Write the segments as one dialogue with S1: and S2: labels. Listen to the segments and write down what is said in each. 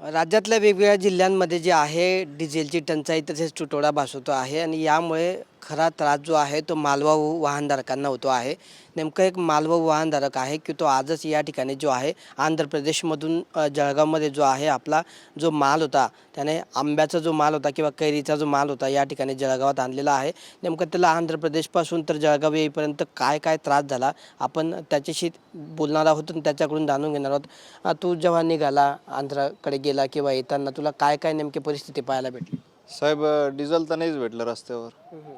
S1: राज्यातल्या वेगवेगळ्या जिल्ह्यांमध्ये जे आहे डिझेलची टंचाई तसेच तुटवडा भासवतो आहे आणि यामुळे खरा त्रास जो आहे तो मालवाहू वाहनधारकांना होतो आहे. नेमकं एक मालवाहू वाहनधारक आहे की तो आजच या ठिकाणी जो आहे आंध्र प्रदेशमधून जळगावमध्ये जो आहे आपला जो माल होता त्याने आंब्याचा जो माल होता किंवा कैरीचा जो माल होता या ठिकाणी जळगावात आणलेला आहे. नेमकं त्याला आंध्र प्रदेशपासून तर जळगाव येईपर्यंत काय काय त्रास झाला आपण त्याच्याशी बोलणार आहोत आणि त्याच्याकडून जाणून घेणार आहोत. तू जेव्हा निघाला आंध्राकडे गेला किंवा येताना तुला काय काय नेमकी परिस्थिती पाहायला भेटली?
S2: साहेब डिझेल तर नाहीच भेटलं रस्त्यावर.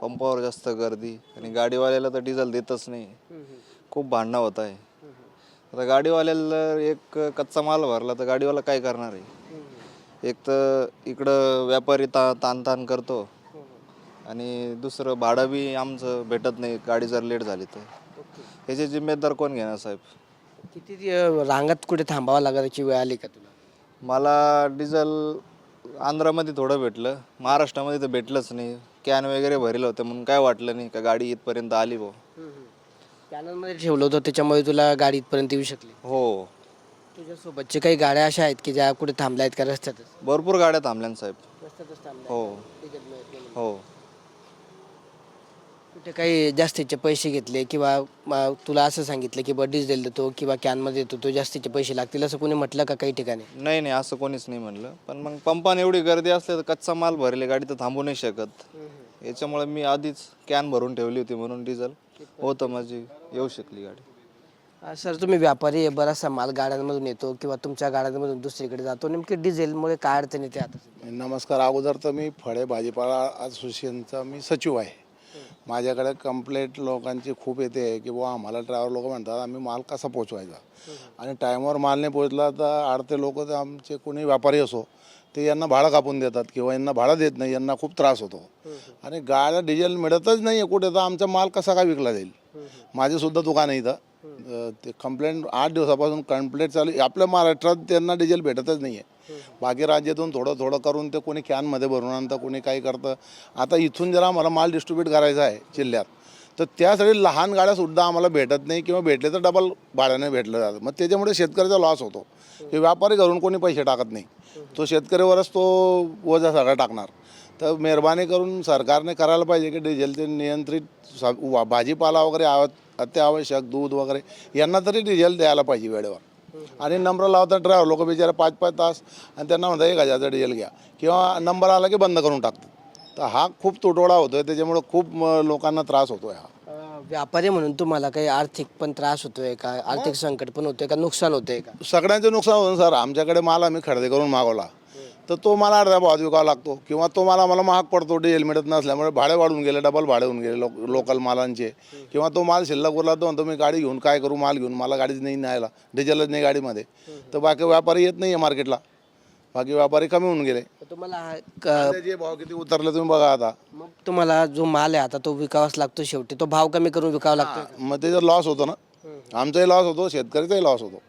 S2: पंपावर जास्त गर्दी आणि गाडीवाल्याला तर डिझेल देतच नाही. खूप भांडणं होत आहे. आता गाडीवाल्याला एक कच्चा माल भरला तर गाडीवाला काय करणार आहे? एक तर इकडं व्यापारी ताण करतो आणि दुसरं भाडं बी आमचं भेटत नाही गाडी जर लेट झाली तर. याची जिम्मेदार कोण घेणार साहेब?
S1: किती रांगात कुठे थांबावं लागायची वेळ आली का तुला?
S2: मला डिझेल आंध्रामध्ये थोडं भेटलं, महाराष्ट्रामध्ये तर भेटलंच नाही. कॅन वगैरे भरलं होतं म्हणून काय वाटलं नाही का गाडी इथपर्यंत आली भाऊ.
S1: कॅनलमध्ये ठेवलं होतं त्याच्यामुळे तुला गाडी इथपर्यंत येऊ शकली.
S2: हो,
S1: तुझ्यासोबतचे काही गाड्या अशा आहेत की ज्या कुठे थांबल्या आहेत का रस्त्यातच?
S2: भरपूर गाड्या थांबल्या ना साहेब.
S1: रस्त्यातच थांबल्या
S2: हो हो.
S1: कुठे काही जास्तीचे पैसे घेतले किंवा तुला असं सांगितलं की बा डिझेल देतो किंवा कॅनमध्ये देतो तो जास्तीचे पैसे लागतील असं कोणी म्हटलं का काही ठिकाणी?
S2: नाही नाही, असं कोणीच नाही म्हणलं. पण मग पंपाने एवढी गर्दी असली तर कच्चा माल भरले गाडी तर थांबू नाही शकत. याच्यामुळे मी आधीच कॅन भरून ठेवली होती म्हणून डिझेल होतं माझी येऊ शकली गाडी.
S1: सर तुम्ही व्यापारी आहे, बराचसा माल गाड्यांमधून येतो किंवा तुमच्या गाड्यांमधून दुसरीकडे जातो, नेमकी डिझेलमुळे काय अडचण येते आता?
S3: नमस्कार. अगोदर तर मी फळे भाजीपाला असोसिएशनचा मी सचिव आहे. माझ्याकडे कंप्लेंट लोकांची खूप येते की बुवा आम्हाला ड्रायव्हर लोक म्हणतात आम्ही माल कसा पोचवायचा आणि टायमावर माल नाही पोचला तर आडते लोक तर आमचे कोणी व्यापारी असो ते यांना भाडं कापून देतात किंवा यांना भाडं देत नाही, यांना खूप त्रास होतो आणि गाड्या डिझेल मिळतच नाही आहे कुठे, तर आमचा माल कसा काय विकला जाईल? माझेसुद्धा दुकान आहे इथं. ते कंप्लेंट 8 दिवसापासून कंप्लेंट चालू. आपल्या महाराष्ट्रात त्यांना डिझेल भेटतच नाही आहे. बाकी राज्यातून थोडं थोडं करून ते कोणी कॅनमध्ये भरून आणतं, कोणी काही करतं. आता इथून जर आम्हाला माल डिस्ट्रीब्यूट करायचा आहे जिल्ह्यात तर त्यासाठी लहान गाड्यासुद्धा आम्हाला भेटत नाही किंवा भेटले तर डबल भाड्याने भेटलं जातं. मग त्याच्यामुळे शेतकऱ्याचा लॉस होतो. हे व्यापारी घरून कोणी पैसे टाकत नाही, तो शेतकऱ्यावरच तो वजा सगळा टाकणार. तर मेहरबानी करून सरकारने करायला पाहिजे की डिझेलचे नियंत्रित भाजीपाला वगैरे अत्यावश्यक दूध वगैरे यांना तरी डिझेल द्यायला पाहिजे वेळेवर. आणि नंबर लावतात ड्रायव्हर लोक बिचारे 5-5 तास आणि त्यांना म्हणतात 1000चा डिझेल घ्या किंवा नंबर आला की बंद करून टाकतात. तर हा खूप तुटवडा होतो आहे, त्याच्यामुळे खूप लोकांना त्रास होतो आहे. हा
S1: व्यापारी म्हणून तुम्हाला काही आर्थिक पण त्रास होतोय का? आर्थिक संकट पण होतोय का? नुकसान होतंय का?
S3: सगळ्यांचं नुकसान होतं सर. आमच्याकडे माल आम्ही खरेदी करून मागवला तर तो मला अर्ध्या भावात विकावा लागतो किंवा तो मला महाग पडतो डिझेल मिळत नसल्यामुळे. भाडे वाढून गेले, डबल भाडे होऊन गेले लोकल मालांचे. किंवा तो माल शिल्लक उरला तो म्हणतो मी गाडी घेऊन काय करू, माल घेऊन मला गाडीच नाही न्यायला, डिझेलच नाही गाडीमध्ये. तर बाकी व्यापारी येत नाही आहे मार्केटला, बाकी व्यापारी कमी होऊन गेले.
S1: तुम्हाला
S3: कांद्याचे भाव किती उतरले तुम्ही बघा आता.
S1: मग तुम्हाला जो माल आहे आता तो विकावाच लागतो, शेवटी तो भाव कमी करून विकावा लागतो.
S3: मग त्याचा लॉस होतो ना, आमचाही लॉस होतो, शेतकऱ्याचाही लॉस होतो.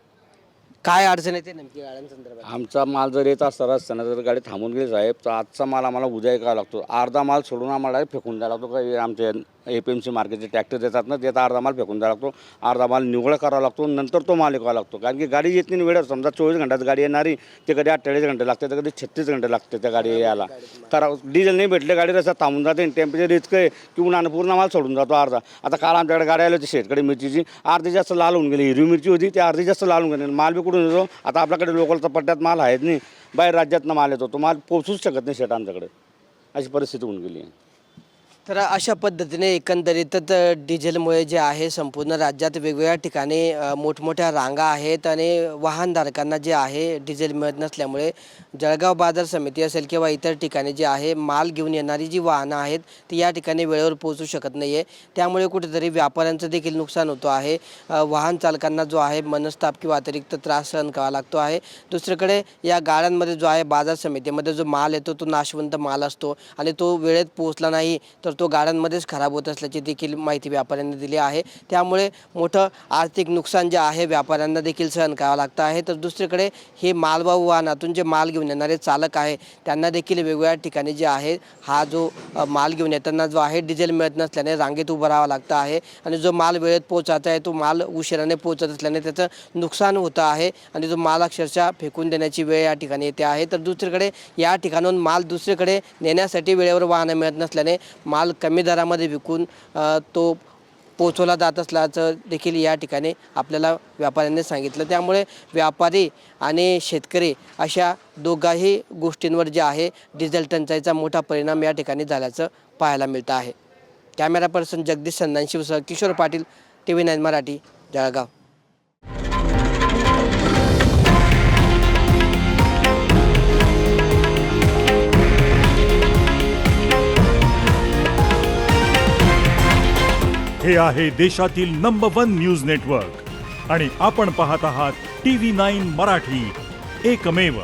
S1: काय अडचण येते नेमकी गाड्यांसंदर्भात?
S4: आमचा माल जर येत असता रस्त्यानं जर गाडी थांबून गेली साहेब तर आजचा माल आम्हाला उद्या विकावा लागतो. अर्धा माल सोडून आम्हाला फेकून द्यावा लागतो. काही आमचे APMC मार्केटचे ट्रॅक्टर देतात ना, त्याचा अर्धा माल फेकून द्यावा लागतो, अर्धा माल निवळ करावा लागतो, नंतर तो माल विकावा लागतो. कारण की गाडी येत नाही वेळेवर. समजा 24 घंट्यात गाडी येणारी ते कधी 48 घंटे लागते, तर कधी 36 घंटे लागते त्या गाडी यायला. तर डिझेल नाही भेटले गाडी रस्त्यात थांबून जाते. टेम्परेचर इतकं आहे की उन्हानं पूर्ण माल सोडून जातो अर्धा. आता काल आमच्याकडे गाडी आली होती शेतकरी मिरचीची, अर्धी जास्त लाल होऊन गेली. हिरवी मिरची होती ती अर्धी जास्त लाल होऊन गेली. माल बी कुठून येतो? आता आपल्याकडे लोकलचा पट्ट्यात माल आहेच नाही, बाहेर राज्यातनं माल येतो, तो माल पोचूच शकत नाही शेट आमच्याकडे. अशी परिस्थिती होऊन गेली आहे.
S1: तर अशा पद्धतीने एकंदरीतच डिझेलमुळे जे आहे संपूर्ण राज्यात वेगवेगळ्या ठिकाणी मोठमोठ्या रांगा आहेत आणि वाहनधारकांना जे आहे डिझेल मिळत नसल्यामुळे जळगाव बाजार समिती असेल किंवा इतर ठिकाणी जे आहे माल घेऊन येणारी जी वाहनं आहेत ती या ठिकाणी वेळेवर पोहोचू शकत नाही आहे. त्यामुळे कुठेतरी व्यापाऱ्यांचं देखील नुकसान होतं आहे. वाहन चालकांना जो आहे मनस्ताप किंवा अतिरिक्त त्रास सहन करावा लागतो आहे. दुसरीकडे या गाड्यांमध्ये जो आहे बाजार समितीमध्ये जो माल येतो तो नाशवंत माल असतो आणि तो वेळेत पोहोचला नाही तर तो गाड्यांमध्येच खराब होत असल्याची देखील माहिती व्यापाऱ्यांनी दिली आहे. त्यामुळे मोठं आर्थिक नुकसान जे आहे व्यापाऱ्यांना देखील सहन करावं लागतं आहे. तर दुसरीकडे हे मालवाहू वाहनातून जे माल घेऊन येणारे चालक आहे त्यांना देखील वेगवेगळ्या ठिकाणी जे आहे हा जो माल घेऊन येताना जो आहे डिझेल मिळत नसल्याने रांगेत उभं राहावं लागतं आहे आणि जो माल वेळेत पोहोचायचा आहे तो माल उशिराने पोहोचत असल्याने त्याचं नुकसान होतं आहे आणि जो माल अक्षरशः फेकून देण्याची वेळ या ठिकाणी येते आहे. तर दुसरीकडे या ठिकाणाहून माल दुसरीकडे नेण्यासाठी वेळेवर वाहनं मिळत नसल्याने माल कमी दरामध्ये विकून तो पोचवला जात असल्याचं देखील या ठिकाणी आपल्याला व्यापाऱ्यांनी सांगितलं. त्यामुळे व्यापारी आणि शेतकरी अशा दोघाही गोष्टींवर जे आहे डिझेल टंचाईचा मोठा परिणाम या ठिकाणी झाल्याचं पाहायला मिळतं आहे. कॅमेरा पर्सन जगदीश संधानशिवसह किशोर पाटील, TV9 मराठी, जळगाव.
S5: हे आहे देशातील नंबर 1 न्यूज नेटवर्क आणि आपण पाहत आहात TV9 मराठी, एकमेव.